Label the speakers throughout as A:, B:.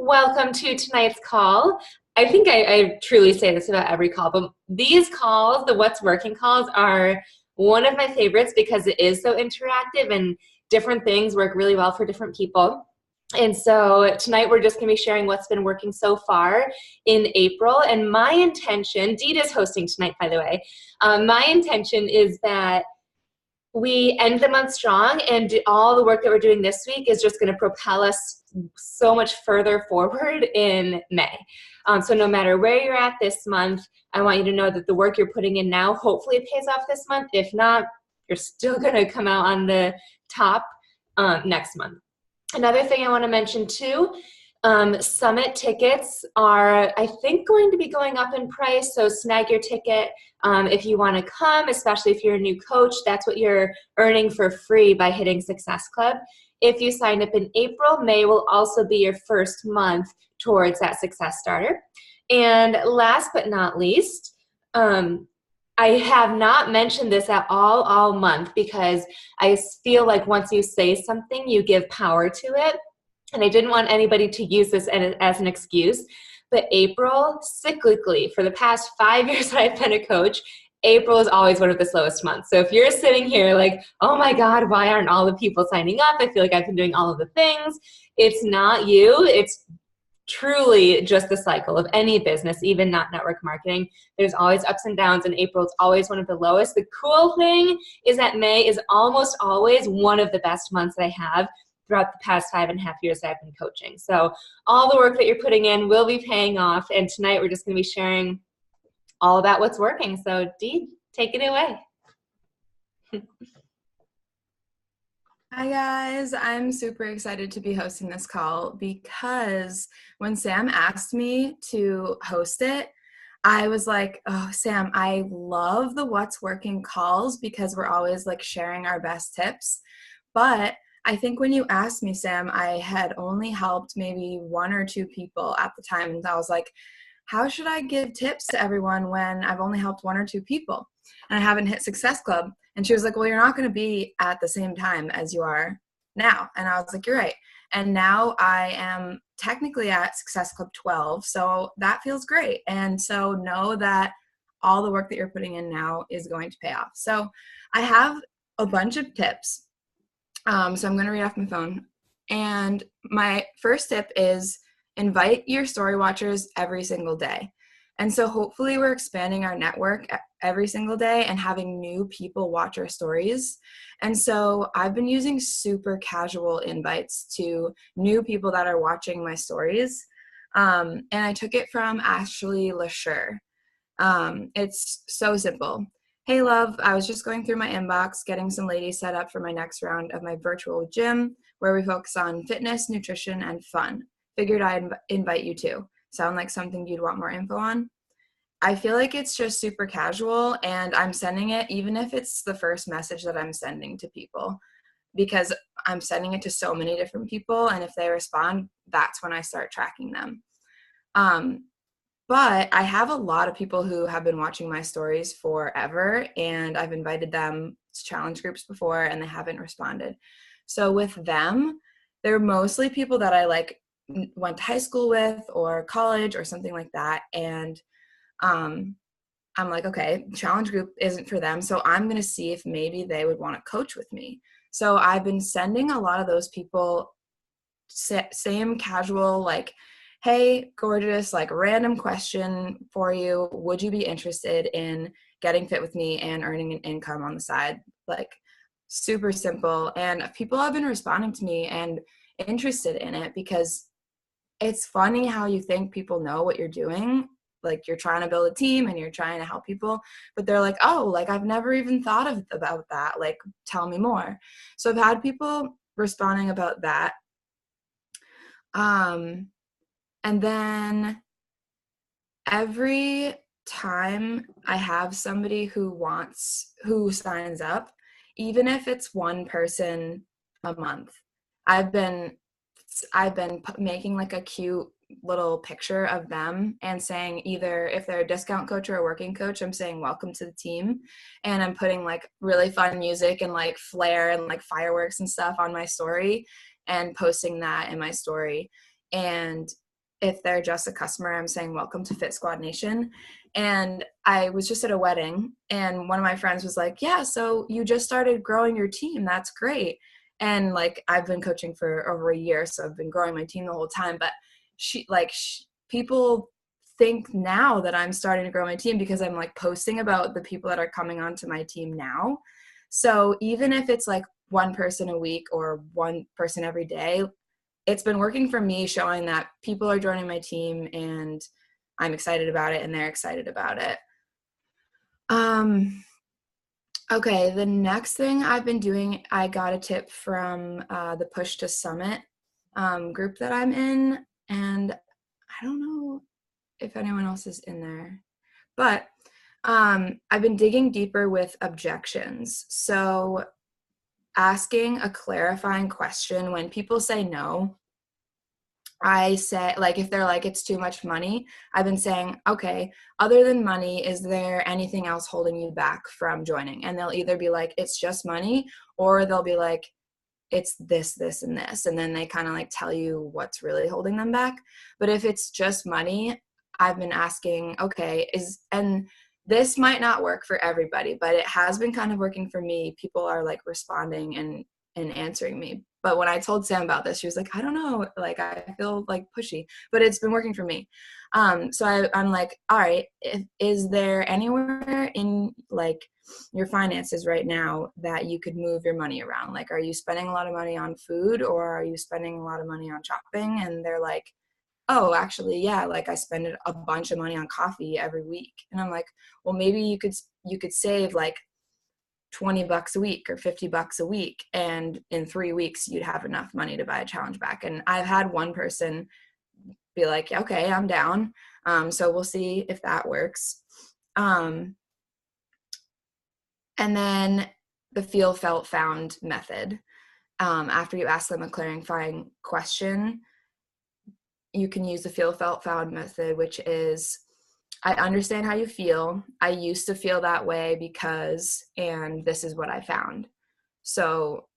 A: Welcome to tonight's call. I think I truly say this about every call, but these calls, the What's Working calls, are one of my favorites because it is so interactive and different things work really well for different people. And so tonight we're just going to be sharing what's been working so far in April. And my intention, Deed is hosting tonight, by the way. My intention is that we end the month strong, and all the work that we're doing this week is just going to propel us so much further forward in May. So no matter where you're at this month, I want you to know that the work you're putting in now hopefully pays off this month. If not, you're still going to come out on the top next month. Another thing I want to mention too, summit tickets are, I think, going to be going up in price, so snag your ticket if you want to come, especially if you're a new coach. That's what you're earning for free by hitting Success Club. If you signed up in April, May will also be your first month towards that Success Starter. And last but not least, I have not mentioned this at all month because I feel like once you say something, you give power to it. And I didn't want anybody to use this as an excuse. But April, cyclically, for the past 5 years that I've been a coach, April is always one of the slowest months. So if you're sitting here like, oh my God, why aren't all the people signing up? I feel like I've been doing all of the things. It's not you. It's truly just the cycle of any business, even not network marketing. There's always ups and downs, and April is always one of the lowest. The cool thing is that May is almost always one of the best months that I have throughout the past 5.5 years that I've been coaching. So all the work that you're putting in will be paying off, and tonight we're just going to be sharing all about what's working. So Dee, take it away.
B: Hi guys, I'm super excited to be hosting this call because when Sam asked me to host it, I was like, oh, Sam, I love the What's Working calls because we're always like sharing our best tips. But I think when you asked me, Sam, I had only helped maybe 1 or 2 people at the time. And I was like, how should I give tips to everyone when I've only helped 1 or 2 people and I haven't hit Success Club? And she was like, well, you're not going to be at the same time as you are now. And I was like, you're right. And now I am technically at Success Club 12. So that feels great. And so know that all the work that you're putting in now is going to pay off. So I have a bunch of tips. So I'm going to read off my phone. And my first tip is invite your story watchers every single day. And so hopefully we're expanding our network every single day and having new people watch our stories. And so I've been using super casual invites to new people that are watching my stories. And I took it from Ashley LaSure. It's so simple. Hey love, I was just going through my inbox, getting some ladies set up for my next round of my virtual gym where we focus on fitness, nutrition, and fun. Figured I'd invite you too. Sound like something you'd want more info on? I feel like it's just super casual, and I'm sending it even if it's the first message that I'm sending to people, because I'm sending it to so many different people, and if they respond, that's when I start tracking them. But I have a lot of people who have been watching my stories forever, and I've invited them to challenge groups before, and they haven't responded. So with them, they're mostly people that I went to high school with or college or something like that. And I'm like, okay, challenge group isn't for them. So I'm going to see if maybe they would want to coach with me. So I've been sending a lot of those people same casual, like, hey, gorgeous, like random question for you. Would you be interested in getting fit with me and earning an income on the side? Like super simple. And people have been responding to me and interested in it because it's funny how you think people know what you're doing. Like you're trying to build a team and you're trying to help people, but they're like, oh, like I've never even thought about that. Like, tell me more. So I've had people responding about that. And then every time I have somebody who signs up, even if it's one person a month, I've been making like a cute little picture of them and saying either if they're a discount coach or a working coach, I'm saying welcome to the team. And I'm putting like really fun music and like flair and like fireworks and stuff on my story and posting that in my story. And if they're just a customer, I'm saying welcome to Fit Squad Nation. And I was just at a wedding, and one of my friends was like, yeah, so you just started growing your team. That's great. And like, I've been coaching for over a year, so I've been growing my team the whole time. But people think now that I'm starting to grow my team because I'm like posting about the people that are coming onto my team now. So even if it's like one person a week or one person every day, it's been working for me, showing that people are joining my team and I'm excited about it and they're excited about it. Okay, the next thing I've been doing, I got a tip from the Push to Summit group that I'm in, and I don't know if anyone else is in there, but I've been digging deeper with objections. So asking a clarifying question when people say no, I say, like, if they're like, it's too much money, I've been saying, okay, other than money, is there anything else holding you back from joining? And they'll either be like, it's just money, or they'll be like, it's this, this, and this. And then they kind of like tell you what's really holding them back. But if it's just money, I've been asking, okay, and this might not work for everybody, but it has been kind of working for me. People are like responding and answering me. But when I told Sam about this, she was like, I don't know, like, I feel like pushy, but it's been working for me. So I'm like, all right, is there anywhere in like your finances right now that you could move your money around? Like, are you spending a lot of money on food, or are you spending a lot of money on shopping? And they're like, oh, actually, yeah, like I spend a bunch of money on coffee every week. And I'm like, well, maybe you could save like $20 a week or $50 a week, and in 3 weeks you'd have enough money to buy a challenge bag. And I've had one person be like, okay, I'm down. So we'll see if that works. And then the feel, felt, found method. After you ask them a clarifying question, you can use the feel, felt, found method, which is, I understand how you feel. I used to feel that way because, and this is what I found. So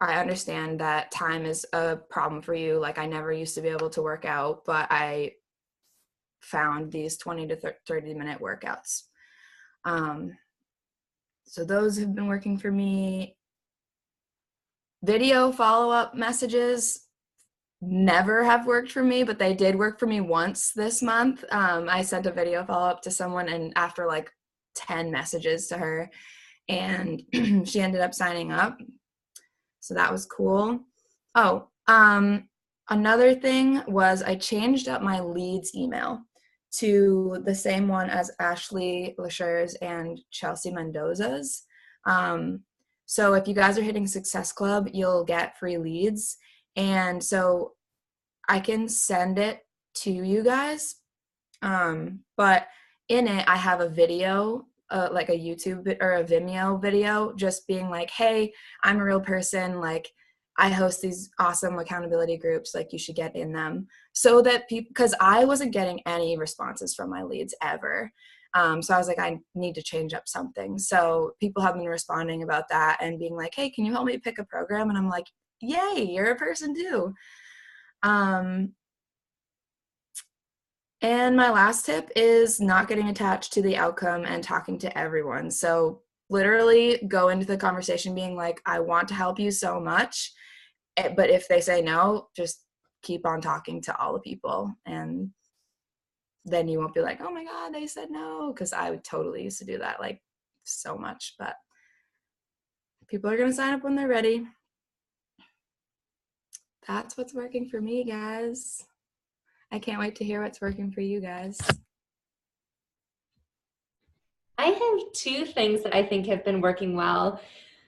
B: I understand that time is a problem for you. Like, I never used to be able to work out, but I found these 20 to 30 minute workouts. So those have been working for me. Video follow-up messages never have worked for me, but they did work for me once this month. I sent a video follow-up to someone, and after like 10 messages to her, and she ended up signing up. So that was cool. Oh, another thing was I changed up my leads email to the same one as Ashley Lasher's and Chelsea Mendoza's. So if you guys are hitting Success Club, you'll get free leads. And so I can send it to you guys. But in it, I have a video, like a YouTube or a Vimeo video, just being like, hey, I'm a real person. Like, I host these awesome accountability groups. Like, you should get in them. So that people, because I wasn't getting any responses from my leads ever. So I was like, I need to change up something. So people have been responding about that and being like, hey, can you help me pick a program? And I'm like, yay, you're a person too. And my last tip is not getting attached to the outcome and talking to everyone. So literally go into the conversation being like, I want to help you so much. But if they say no, just keep on talking to all the people. And then you won't be like, oh my God, they said no. Because I would totally used to do that like so much. But people are going to sign up when they're ready. That's what's working for me, guys. I can't wait to hear what's working for you guys.
A: I have two things that I think have been working well.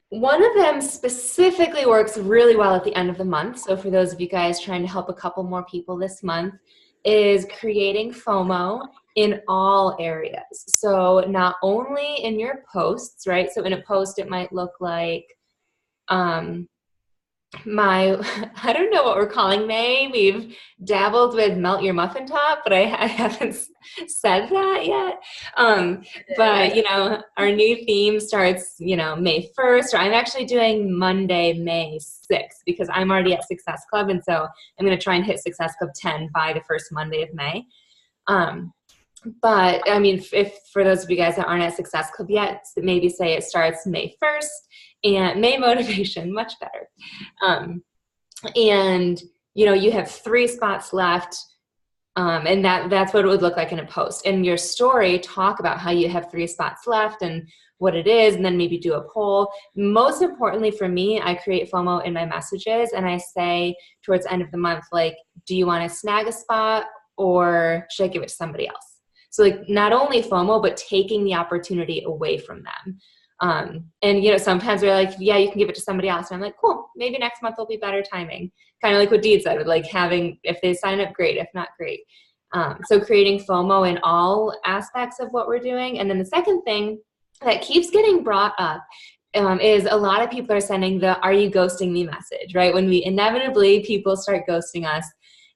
A: One of them specifically works really well at the end of the month. So for those of you guys trying to help a couple more people this month, is creating FOMO in all areas. So not only in your posts, right? So in a post, it might look like, I don't know what we're calling May. We've dabbled with melt your muffin top, but I haven't said that yet. But our new theme starts, May 1st, or I'm actually doing Monday, May 6th, because I'm already at Success Club. And so I'm going to try and hit Success Club 10 by the first Monday of May. But I mean, if for those of you guys that aren't at Success Club yet, maybe say it starts May 1st, and May motivation, much better. And you have 3 spots left, and that's what it would look like in a post. In your story, talk about how you have 3 spots left and what it is, and then maybe do a poll. Most importantly for me, I create FOMO in my messages, and I say towards the end of the month, like, do you want to snag a spot, or should I give it to somebody else? So like, not only FOMO, but taking the opportunity away from them. And sometimes they're like, yeah, you can give it to somebody else. And I'm like, cool, maybe next month will be better timing. Kind of like what Deed said, with like having, if they sign up, great, if not, great. So creating FOMO in all aspects of what we're doing. And then the second thing that keeps getting brought up is a lot of people are sending the "are you ghosting me" message, right? When inevitably people start ghosting us,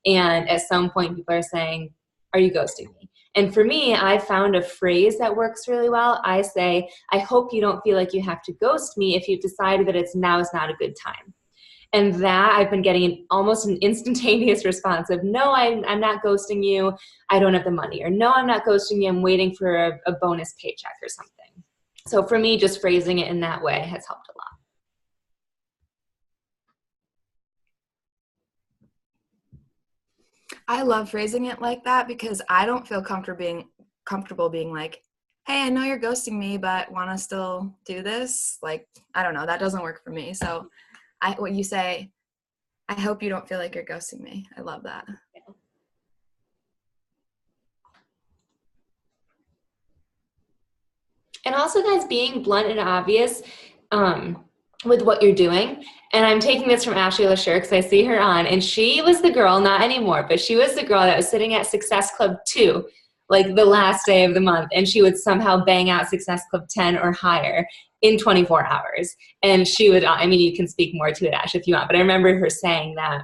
A: and at some point people are saying, "Are you ghosting me?" And for me, I found a phrase that works really well. I say, "I hope you don't feel like you have to ghost me if you've decided that now is not a good time." And that I've been getting almost an instantaneous response of, "No, I'm not ghosting you. I don't have the money." Or, "No, I'm not ghosting you. I'm waiting for a bonus paycheck," or something. So for me, just phrasing it in that way has helped a lot.
B: I love phrasing it like that because I don't feel comfortable being like, hey, I know you're ghosting me, but want to still do this? Like, I don't know. That doesn't work for me. So what you say, I hope you don't feel like you're ghosting me. I love that.
A: And also, guys, being blunt and obvious with what you're doing. And I'm taking this from Ashley LaSure because I see her on, and she was the girl, not anymore, but she was the girl that was sitting at Success Club 2, like the last day of the month, and she would somehow bang out Success Club 10 or higher in 24 hours. And she would, I mean, you can speak more to it, Ash, if you want, but I remember her saying that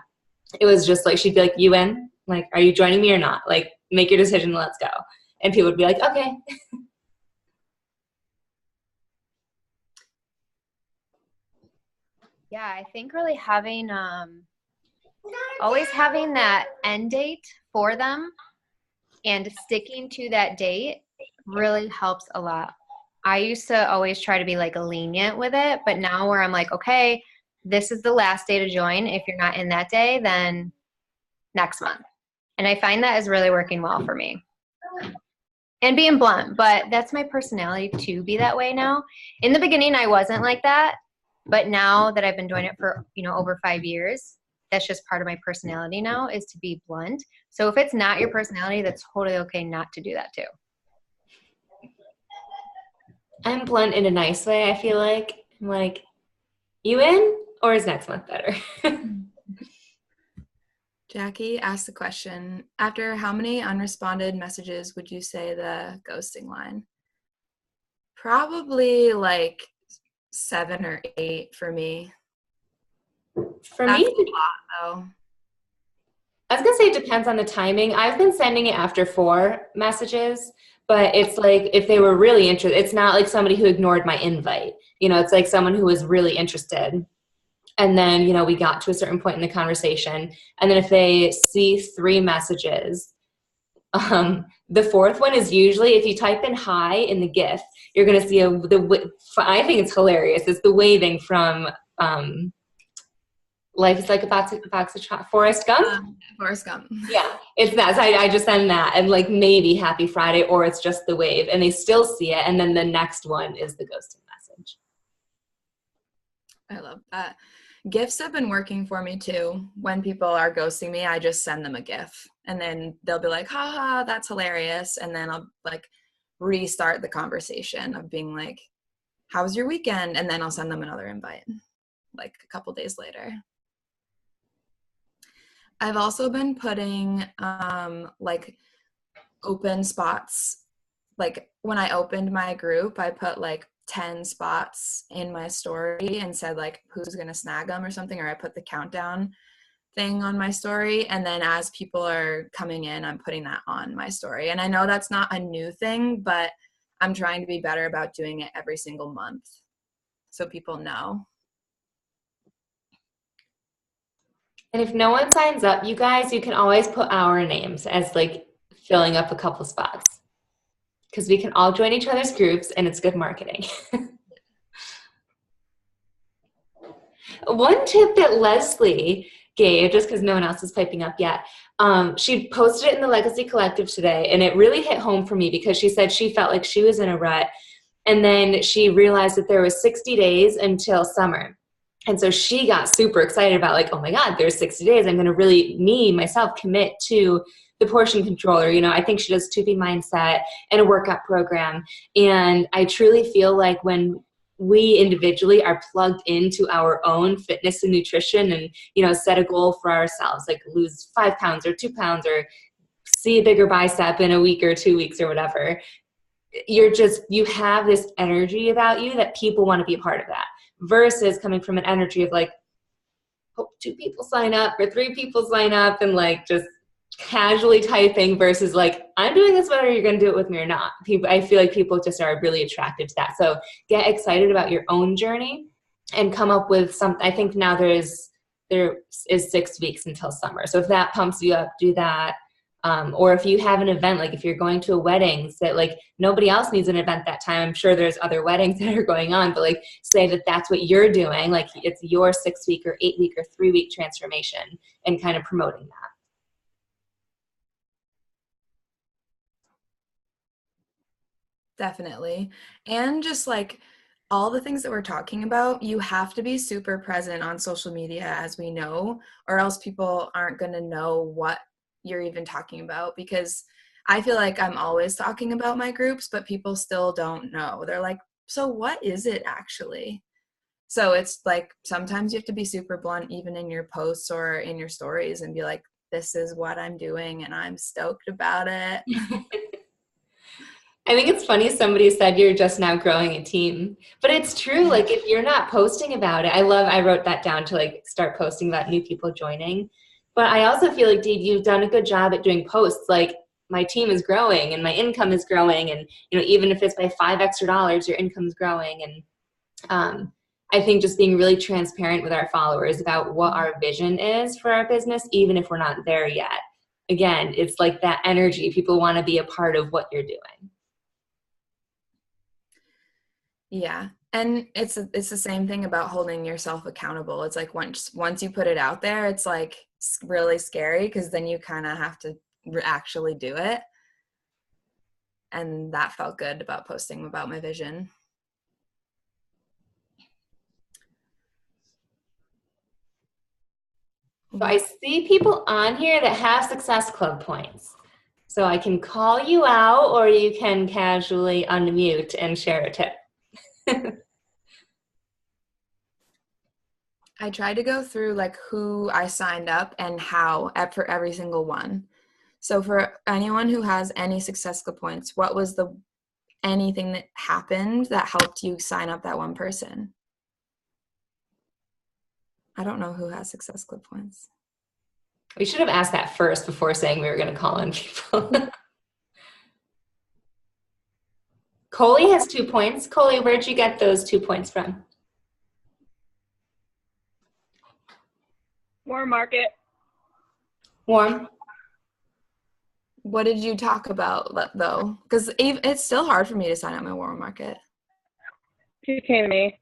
A: it was just like, she'd be like, "You in? Like, are you joining me or not? Like, make your decision, let's go." And people would be like, "Okay."
C: Yeah, I think really having always having that end date for them and sticking to that date really helps a lot. I used to always try to be like lenient with it, but now where I'm like, okay, this is the last day to join. If you're not in that day, then next month. And I find that is really working well for me. And being blunt, but that's my personality to be that way now. In the beginning, I wasn't like that. But now that I've been doing it for, over 5 years, that's just part of my personality now, is to be blunt. So if it's not your personality, that's totally okay not to do that too.
A: I'm blunt in a nice way, I feel like. I'm like, "You in, or is next month better?"
B: Jackie asked the question, after how many unresponded messages would you say the ghosting line? Probably like 7 or 8 for me.
A: For
B: That's
A: me,
B: a lot, though.
A: I was gonna say it depends on the timing. I've been sending it after 4 messages, but it's like, if they were really interested, it's not like somebody who ignored my invite. It's like someone who was really interested. And then, we got to a certain point in the conversation. And then if they see 3 messages, the 4th one is usually, if you type in "hi" in the GIF, you're going to see I think it's hilarious. It's the waving from Life is Like a Box of Chocolates, Forrest Gump?
B: Forrest Gump.
A: Yeah, it's that. So I just send that, and like maybe "Happy Friday," or it's just the wave, and they still see it. And then the next one is the ghosting message.
B: I love that. GIFs have been working for me too. When people are ghosting me, I just send them a GIF, and then they'll be like, haha, that's hilarious. And then I'll like restart the conversation of being like, how was your weekend? And then I'll send them another invite like a couple days later. I've also been putting like open spots. Like when I opened my group, I put like 10 spots in my story and said like who's going to snag them or something, or I put the countdown thing on my story, and then as people are coming in, I'm putting that on my story. And I know that's not a new thing, but I'm trying to be better about doing it every single month so people know.
A: And if no one signs up, you guys, you can always put our names as like filling up a couple spots, because we can all join each other's groups and it's good marketing. One tip that Leslie gave, just because no one else is piping up yet, she posted it in the Legacy Collective today, and it really hit home for me because she said she felt like she was in a rut, and then she realized that there was 60 days until summer. And so she got super excited about like, oh my God, there's 60 days. I'm going to really, myself, commit to the portion controller. You know, I think she does 2B mindset and a workout program. And I truly feel like when we individually are plugged into our own fitness and nutrition and, you know, set a goal for ourselves, like lose 5 pounds or 2 pounds or see a bigger bicep in a week or 2 weeks or whatever, you have this energy about you that people want to be a part of that, versus coming from an energy of like, hope 2 people sign up or 3 people sign up and like just casually typing, versus like, I'm doing this whether you're going to do it with me or not. I feel like people just are really attracted to that. So get excited about your own journey and come up with something. I think now there is 6 weeks until summer. So if that pumps you up, do that. Or if you have an event, like if you're going to a wedding, that like nobody else needs an event that time. I'm sure there's other weddings that are going on, but like say that that's what you're doing. Like it's your 6-week or 8-week or 3-week transformation, and kind of promoting that.
B: Definitely. And just like all the things that we're talking about, you have to be super present on social media, as we know, or else people aren't going to know what you're even talking about. Because I feel like I'm always talking about my groups, but people still don't know. They're like, so what is it actually? So it's like sometimes you have to be super blunt even in your posts or in your stories and be like, this is what I'm doing and I'm stoked about it.
A: I think it's funny somebody said you're just now growing a team, but it's true. Like if you're not posting about it, I wrote that down to like start posting about new people joining. But I also feel like, Dee, you've done a good job at doing posts. Like my team is growing and my income is growing, and you know, even if it's by $5 extra, your income is growing. And I think just being really transparent with our followers about what our vision is for our business, even if we're not there yet. Again, it's like that energy. People want to be a part of what you're doing.
B: Yeah. And it's the same thing about holding yourself accountable. It's like once you put it out there, it's like really scary, because then you kind of have to actually do it. And that felt good about posting about my vision.
A: So I see people on here that have Success Club points. So I can call you out, or you can casually unmute and share a tip.
B: I tried to go through like who I signed up and how for every single one. So for anyone who has any Success Club points, what was anything that happened that helped you sign up that one person? I don't know who has Success Club points.
A: We should have asked that first before saying we were going to call on people. Coley has 2 points. Coley, where'd you get those 2 points from?
D: Warm Market.
A: Warm.
B: What did you talk about though? Because it's still hard for me to sign up my Warm Market.
D: She came to me.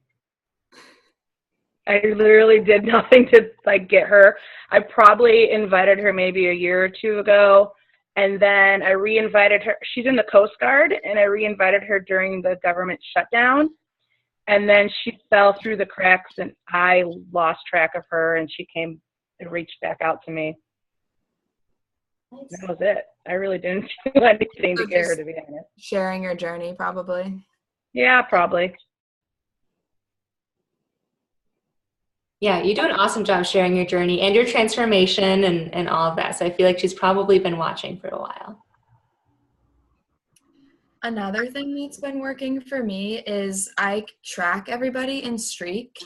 D: I literally did nothing to like get her. I probably invited her maybe a year or 2 ago, and then I re-invited her. She's in the Coast Guard, and I re-invited her during the government shutdown, and then she fell through the cracks, and I lost track of her, and she came and reached back out to me. Nice. That was it. I really didn't do anything to get her, to be honest.
B: Sharing your journey, probably.
D: Yeah, probably.
A: Yeah, you do an awesome job sharing your journey and your transformation and all of that. So I feel like she's probably been watching for a while.
B: Another thing that's been working for me is I track everybody in Streak,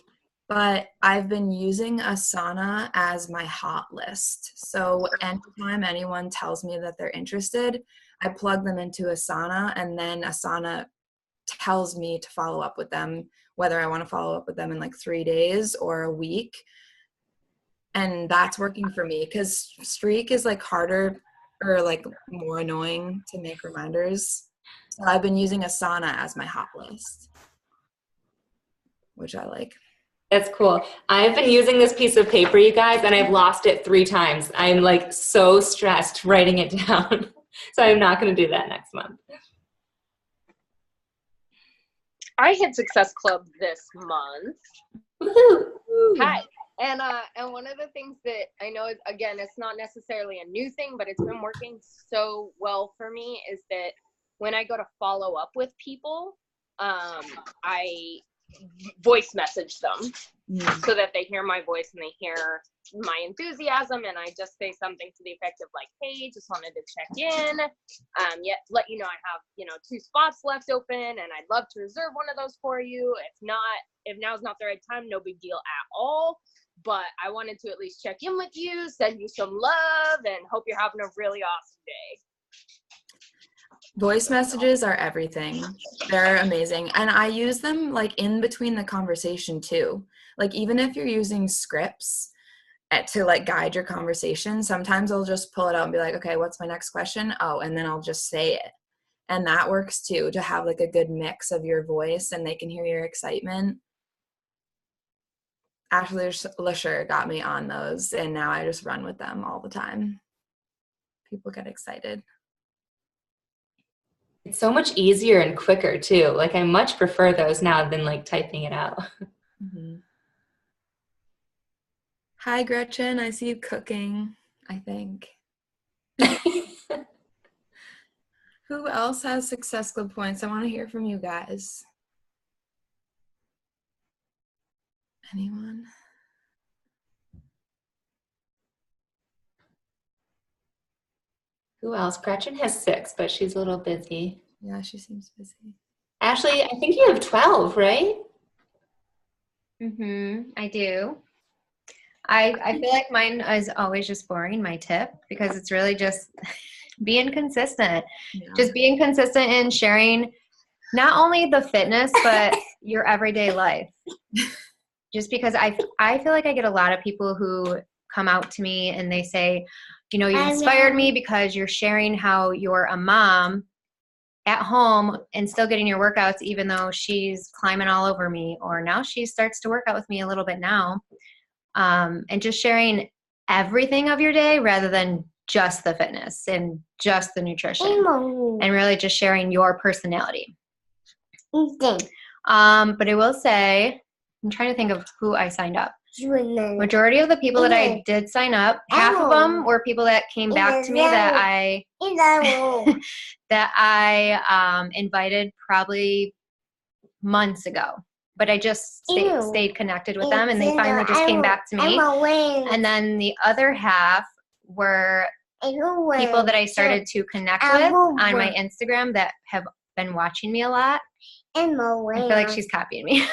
B: but I've been using Asana as my hot list. So anytime anyone tells me that they're interested, I plug them into Asana, and then Asana tells me to follow up with them, whether I want to follow up with them in like 3 days or a week. And that's working for me because Streak is like harder or like more annoying to make reminders. So I've been using Asana as my hot list, which I like.
A: That's cool. I've been using this piece of paper, you guys, and I've lost it 3 times. I'm like so stressed writing it down. So I'm not going to do that next month.
E: I hit Success Club this month.
A: Woohoo!
E: Hi. And one of the things that I know, again, it's not necessarily a new thing, but it's been working so well for me is that when I go to follow up with people, I voice message them so that they hear my voice and they hear my enthusiasm, and I just say something to the effect of like, hey, just wanted to check in, yet let you know I have 2 spots left open and I'd love to reserve one of those for you. If now's not the right time, no big deal at all, but I wanted to at least check in with you, send you some love, and hope you're having a really awesome day.
B: Voice messages are everything. They're amazing. And I use them like in between the conversation too. Like even if you're using scripts to like guide your conversation, sometimes I'll just pull it out and be like, okay, what's my next question? Oh, and then I'll just say it. And that works too, to have like a good mix of your voice and they can hear your excitement. Ashley Lasher got me on those, and now I just run with them all the time. People get excited.
A: It's so much easier and quicker too. Like I much prefer those now than like typing it out.
B: Mm-hmm. Hi, Gretchen. I see you cooking, I think. Who else has Success Club points? I want to hear from you guys. Anyone?
A: Who else? Gretchen has 6, but she's a little busy.
B: Yeah, she seems busy.
A: Ashley, I think you have 12, right?
C: I do. I feel like mine is always just boring, my tip, because it's really just being consistent.
B: Yeah.
C: Just being consistent in sharing not only the fitness, but your everyday life. Just because I feel like I get a lot of people who come out to me and they say, you inspired me because you're sharing how you're a mom at home and still getting your workouts, even though she's climbing all over me, or now she starts to work out with me a little bit now. And just sharing everything of your day rather than just the fitness and just the nutrition, and really just sharing your personality. But I will say, I'm trying to think of who I signed up. Majority of the people that I did sign up, half of them were people that came back to me that I invited probably months ago. But I just stayed connected with them, and they finally just came back to me. And then the other half were people that I started to connect with on my Instagram that have been watching me a lot. I feel like she's copying me.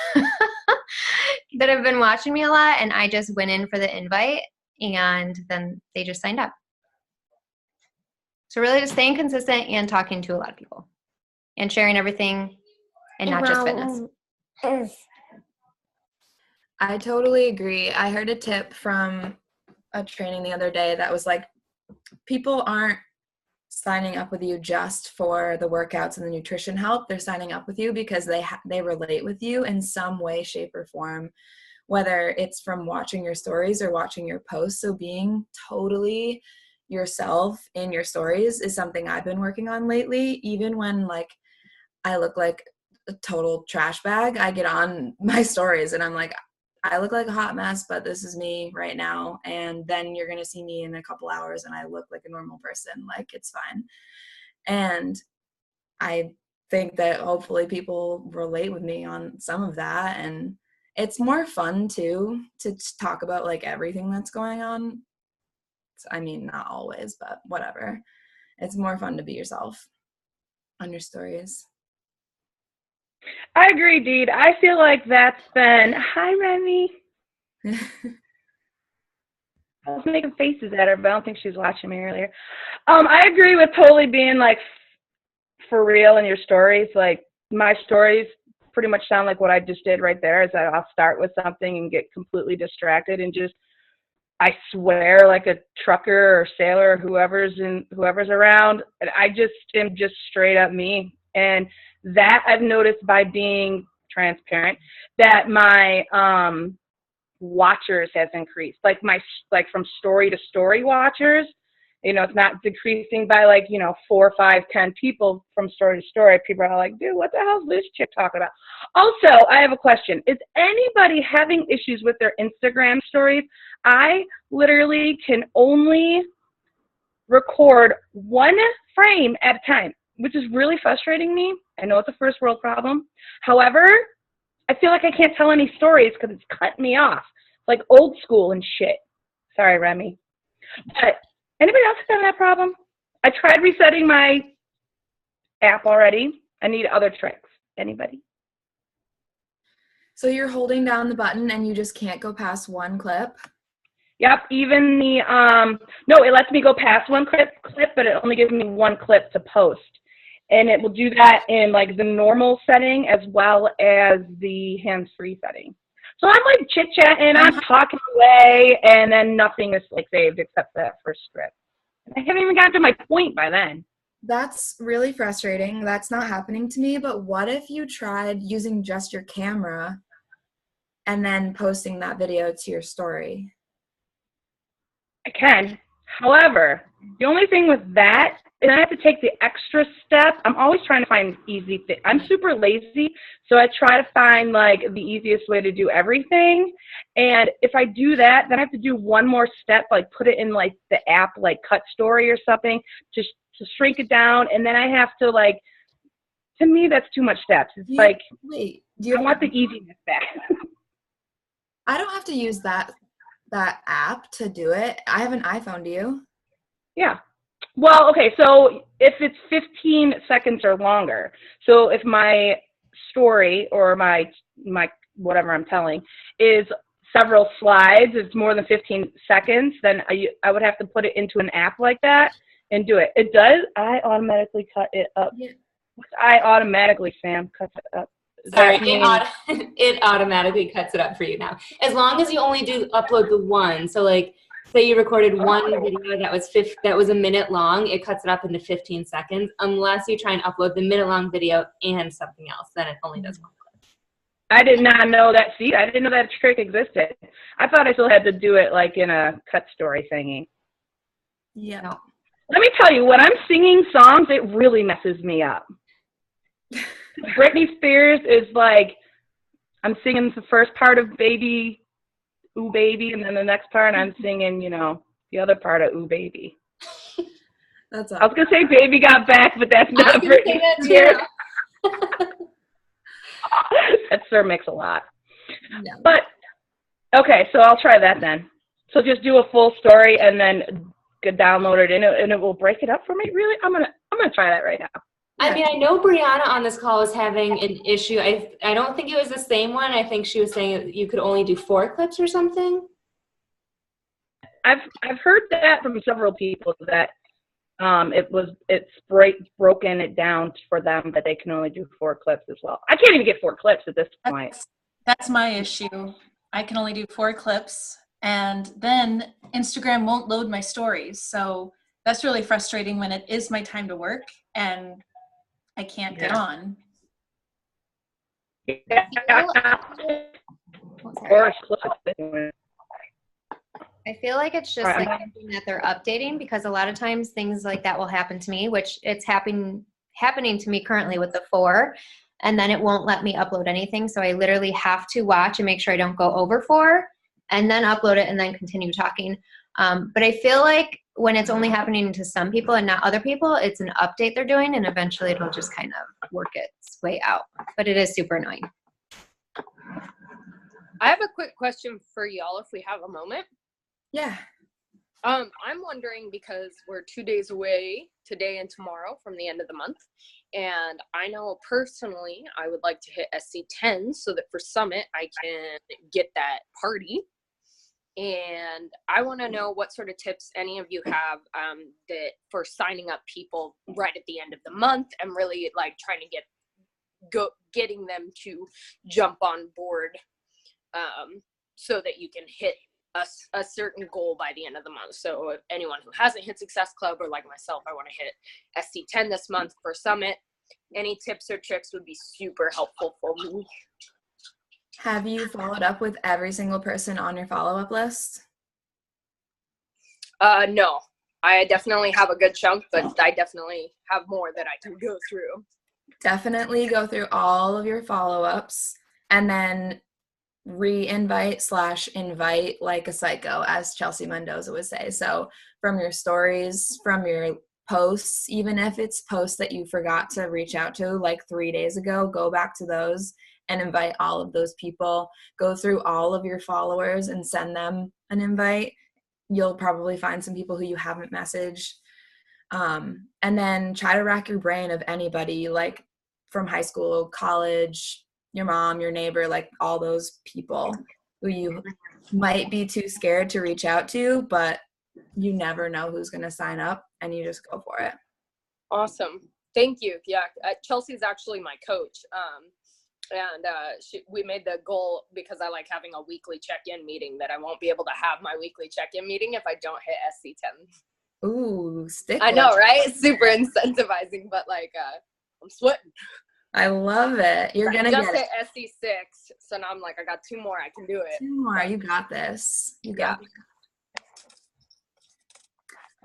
C: That have been watching me a lot, and I just went in for the invite, and then they just signed up. So really just staying consistent and talking to a lot of people and sharing everything and not just fitness.
B: I totally agree. I heard a tip from a training the other day that was like, people aren't signing up with you just for the workouts and the nutrition help. They're signing up with you because they relate with you in some way, shape, or form, whether it's from watching your stories or watching your posts. So being totally yourself in your stories is something I've been working on lately. Even when like I look like a total trash bag, I get on my stories and I'm like, I look like a hot mess, but this is me right now. And then you're going to see me in a couple hours and I look like a normal person. Like, it's fine. And I think that hopefully people relate with me on some of that. And it's more fun too, to talk about like everything that's going on. I mean, not always, but whatever. It's more fun to be yourself. on your stories.
D: I agree, Deed. I feel like that's been, hi, Remy. I was making faces at her, but I don't think she was watching me earlier. I agree with totally being like for real in your stories. Like my stories pretty much sound like what I just did right there, is that I'll start with something and get completely distracted and just, I swear like a trucker or sailor or whoever's around, and I just am just straight up me. And that I've noticed by being transparent, that my watchers has increased, like from story to story watchers. It's not decreasing by 4, 5, 10 people from story to story. People are like, dude, what the hell is this chick talking about? Also, I have a question. Is anybody having issues with their Instagram stories? I literally can only record 1 frame at a time, which is really frustrating me. I know it's a first world problem. However, I feel like I can't tell any stories because it's cutting me off. Like old school and shit. Sorry, Remy. But anybody else having that problem? I tried resetting my app already. I need other tricks. Anybody?
B: So you're holding down the button and you just can't go past 1 clip?
D: Yep, even no, it lets me go past 1 clip, but it only gives me 1 clip to post. And it will do that in like the normal setting as well as the hands-free setting. So I'm like chit-chatting, I'm talking away, and then nothing is like saved except for that first script. I haven't even gotten to my point by then.
B: That's really frustrating. That's not happening to me, but what if you tried using just your camera and then posting that video to your story?
D: I can. However, the only thing with that is I have to take the extra step. I'm always trying to find easy things. I'm super lazy, so I try to find like the easiest way to do everything. And if I do that, then I have to do one more step, like put it in like the app, like Cut Story or something, just to shrink it down. And then I have to like, to me, that's too much steps. It's I want the easiness back.
B: I don't have to use that app to do it. I have an iPhone, do you?
D: Yeah. Well, okay, so if it's 15 seconds or longer, so if my story or my whatever I'm telling is several slides, it's more than 15 seconds, then I would have to put it into an app like that and do it. It does. I automatically cut it up. Yeah. I automatically, Sam, cuts it up.
A: Sorry, it automatically cuts it up for you now. As long as you only do upload the one. So like, say you recorded one video that was a minute long, it cuts it up into 15 seconds. Unless you try and upload the minute-long video and something else, then it only does one clip.
D: I did not know that. See, I didn't know that trick existed. I thought I still had to do it like in a Cut Story thingy.
B: Yeah.
D: No. Let me tell you, when I'm singing songs, it really messes me up. Britney Spears is like, I'm singing the first part of Baby, Ooh Baby, and then the next part I'm singing, the other part of Ooh Baby.
B: That's awesome.
D: I was going to say Baby Got Back, but that's not Britney Spears. That Sir Mix-a-Lot.
B: No.
D: But, okay, so I'll try that then. So just do a full story and then download it and it will break it up for me? Really? I'm gonna try that right now.
A: I mean, I know Brianna on this call was having an issue. I don't think it was the same one. I think she was saying you could only do 4 clips or something.
D: I've heard that from several people that it's broken it down for them that they can only do 4 clips as well. I can't even get 4 clips at this point.
F: That's my issue. I can only do 4 clips, and then Instagram won't load my stories. So that's really frustrating when it is my time to work and I can't get on.
C: I feel like it's just like something that they're updating, because a lot of times things like that will happen to me, which it's happening to me currently with the 4, and then it won't let me upload anything. So I literally have to watch and make sure I don't go over 4 and then upload it and then continue talking. But I feel like when it's only happening to some people and not other people, it's an update they're doing, and eventually it'll just kind of work its way out. But it is super annoying.
E: I have a quick question for y'all if we have a moment.
B: Yeah.
E: I'm wondering because we're 2 days away, today and tomorrow, from the end of the month. And I know personally I would like to hit SC10 so that for Summit I can get that party. And I want to know what sort of tips any of you have that for signing up people right at the end of the month and really like trying to getting them to jump on board so that you can hit a certain goal by the end of the month. So if anyone who hasn't hit Success Club or like myself, I want to hit SC10 this month for Summit. Any tips or tricks would be super helpful for me.
B: Have you followed up with every single person on your follow-up list?
E: No, I definitely have a good chunk, but I definitely have more that I can go through.
B: Definitely go through all of your follow-ups and then re-invite/invite like a psycho, as Chelsea Mendoza would say. So from your stories, from your posts, even if it's posts that you forgot to reach out to like 3 days ago, go back to those and invite all of those people. Go through all of your followers and send them an invite. You'll probably find some people who you haven't messaged. And then try to rack your brain of anybody like from high school, college, your mom, your neighbor, like all those people who you might be too scared to reach out to, but you never know who's going to sign up and you just go for it.
E: Awesome. Thank you. Yeah. Chelsea's actually my coach. And we made the goal because I like having a weekly check-in meeting that I won't be able to have my weekly check-in meeting if I don't hit SC10.
B: Ooh, stick.
E: I know, right? It's super incentivizing, but like I'm sweating.
B: I love it. You're going to
E: just
B: get
E: hit SC6. So now I'm like, I got 2 more. I can do it.
B: 2 more. You got this. You got it.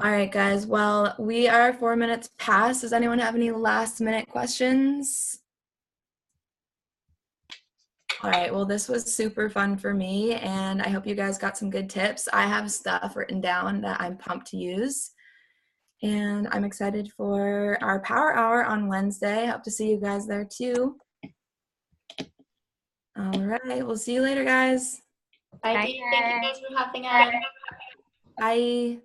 B: All right, guys. Well, we are 4 minutes past. Does anyone have any last minute questions? All right. Well, this was super fun for me, and I hope you guys got some good tips. I have stuff written down that I'm pumped to use. And I'm excited for our Power Hour on Wednesday. Hope to see you guys there too. All right. We'll see you later, guys.
A: Bye. Thank you guys for hopping on.
B: Bye.